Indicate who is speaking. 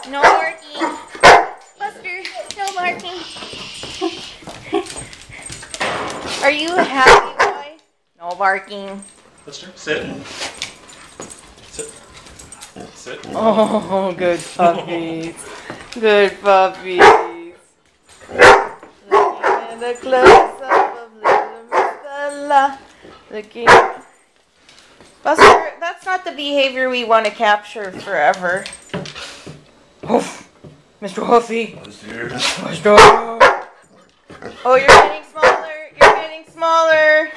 Speaker 1: No barking. Buster, no barking. Are you a happy boy? No barking.
Speaker 2: Buster, sit. Sit. Sit.
Speaker 1: Oh, good puppies. Good puppies. Looking at the close-up of little Miss Bella. Looking. Buster, that's not the behavior we want to capture forever. Hoof. Mr. Huffy.
Speaker 2: Buster.
Speaker 1: Buster. Oh, you're getting smaller. You're getting smaller.